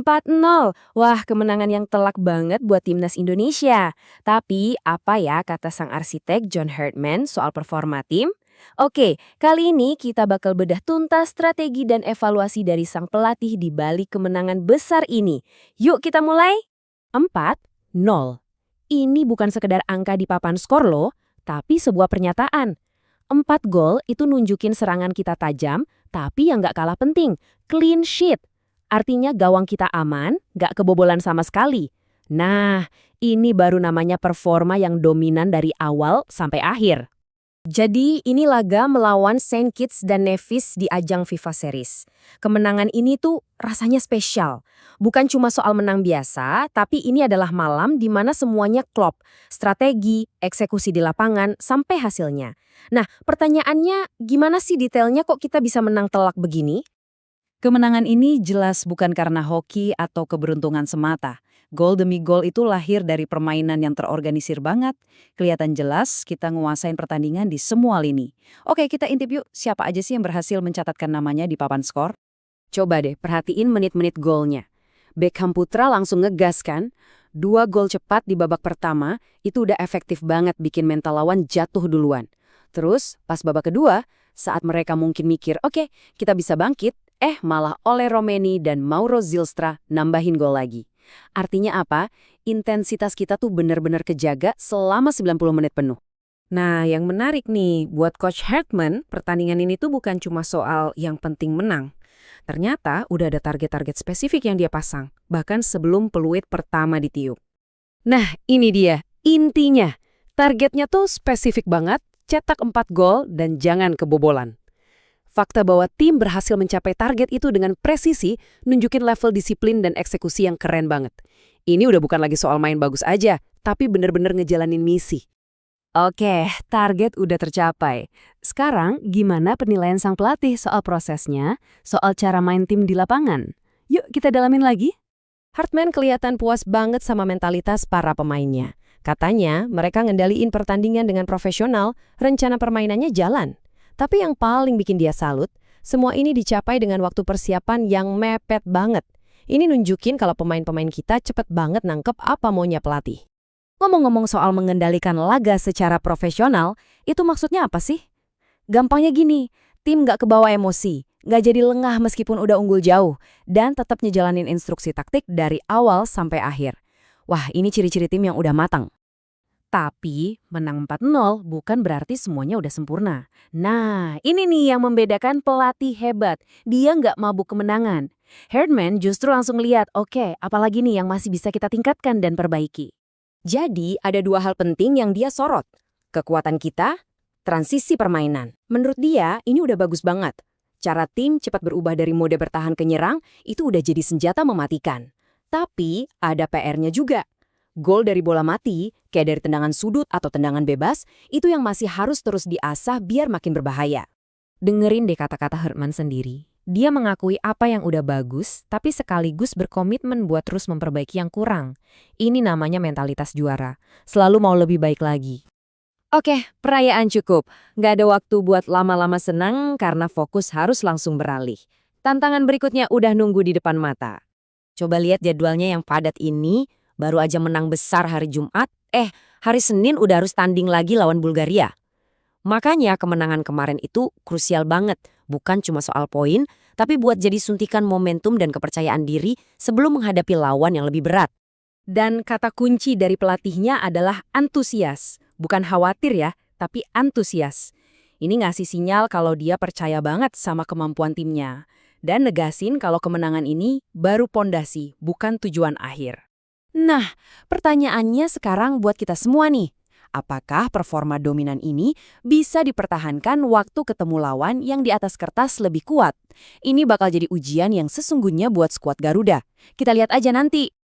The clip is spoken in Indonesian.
4-0. Wah, kemenangan yang telak banget buat timnas Indonesia. Tapi, apa ya kata sang arsitek John Herdman soal performa tim? Oke, kali ini kita bakal bedah tuntas strategi dan evaluasi dari sang pelatih di balik kemenangan besar ini. Yuk kita mulai. 4-0. Ini bukan sekedar angka di papan skor loh, tapi sebuah pernyataan. 4 gol itu nunjukin serangan kita tajam, tapi yang nggak kalah penting, clean sheet. Artinya gawang kita aman, nggak kebobolan sama sekali. Nah, ini baru namanya performa yang dominan dari awal sampai akhir. Jadi ini laga melawan Saint Kitts dan Nevis di ajang FIFA Series. Kemenangan ini tuh rasanya spesial. Bukan cuma soal menang biasa, tapi ini adalah malam di mana semuanya klop. Strategi, eksekusi di lapangan, sampai hasilnya. Nah, pertanyaannya gimana sih detailnya kok kita bisa menang telak begini? Kemenangan ini jelas bukan karena hoki atau keberuntungan semata. Gol demi gol itu lahir dari permainan yang terorganisir banget. Kelihatan jelas kita nguasain pertandingan di semua lini. Oke, kita intip yuk siapa aja sih yang berhasil mencatatkan namanya di papan skor? Coba deh perhatiin menit-menit golnya. Beckham Putra langsung ngegas kan? 2 gol cepat di babak pertama, itu udah efektif banget bikin mental lawan jatuh duluan. Terus, pas babak kedua, saat mereka mungkin mikir, oke, kita bisa bangkit, malah Ole Romeni dan Mauro Zylstra nambahin gol lagi. Artinya apa? Intensitas kita tuh benar-benar kejaga selama 90 menit penuh. Nah, yang menarik nih, buat Coach Herdman, pertandingan ini tuh bukan cuma soal yang penting menang. Ternyata udah ada target-target spesifik yang dia pasang, bahkan sebelum peluit pertama ditiup. Nah, ini dia, intinya. Targetnya tuh spesifik banget, cetak 4 gol dan jangan kebobolan. Fakta bahwa tim berhasil mencapai target itu dengan presisi nunjukin level disiplin dan eksekusi yang keren banget. Ini udah bukan lagi soal main bagus aja, tapi bener-bener ngejalanin misi. Oke, target udah tercapai. Sekarang gimana penilaian sang pelatih soal prosesnya, soal cara main tim di lapangan? Yuk kita dalamin lagi. Herdman kelihatan puas banget sama mentalitas para pemainnya. Katanya mereka ngendaliin pertandingan dengan profesional, rencana permainannya jalan. Tapi yang paling bikin dia salut, semua ini dicapai dengan waktu persiapan yang mepet banget. Ini nunjukin kalau pemain-pemain kita cepet banget nangkep apa maunya pelatih. Ngomong-ngomong soal mengendalikan laga secara profesional, itu maksudnya apa sih? Gampangnya gini, tim nggak kebawa emosi, nggak jadi lengah meskipun udah unggul jauh, dan tetap ngejalanin instruksi taktik dari awal sampai akhir. Wah, ini ciri-ciri tim yang udah matang. Tapi, menang 4-0 bukan berarti semuanya udah sempurna. Nah, ini nih yang membedakan pelatih hebat. Dia nggak mabuk kemenangan. Herdman justru langsung lihat, oke, apalagi nih yang masih bisa kita tingkatkan dan perbaiki. Jadi, ada 2 hal penting yang dia sorot. Kekuatan kita, transisi permainan. Menurut dia, ini udah bagus banget. Cara tim cepat berubah dari mode bertahan ke nyerang, itu udah jadi senjata mematikan. Tapi, ada PR-nya juga. Gol dari bola mati, kayak dari tendangan sudut atau tendangan bebas, itu yang masih harus terus diasah biar makin berbahaya. Dengerin deh kata-kata Herdman sendiri. Dia mengakui apa yang udah bagus, tapi sekaligus berkomitmen buat terus memperbaiki yang kurang. Ini namanya mentalitas juara. Selalu mau lebih baik lagi. Oke, perayaan cukup. Nggak ada waktu buat lama-lama senang karena fokus harus langsung beralih. Tantangan berikutnya udah nunggu di depan mata. Coba lihat jadwalnya yang padat ini. Baru aja menang besar hari Jumat, hari Senin udah harus tanding lagi lawan Bulgaria. Makanya kemenangan kemarin itu krusial banget, bukan cuma soal poin, tapi buat jadi suntikan momentum dan kepercayaan diri sebelum menghadapi lawan yang lebih berat. Dan kata kunci dari pelatihnya adalah antusias, bukan khawatir ya, tapi antusias. Ini ngasih sinyal kalau dia percaya banget sama kemampuan timnya. Dan negasin kalau kemenangan ini baru pondasi, bukan tujuan akhir. Nah, pertanyaannya sekarang buat kita semua nih. Apakah performa dominan ini bisa dipertahankan waktu ketemu lawan yang di atas kertas lebih kuat? Ini bakal jadi ujian yang sesungguhnya buat skuad Garuda. Kita lihat aja nanti.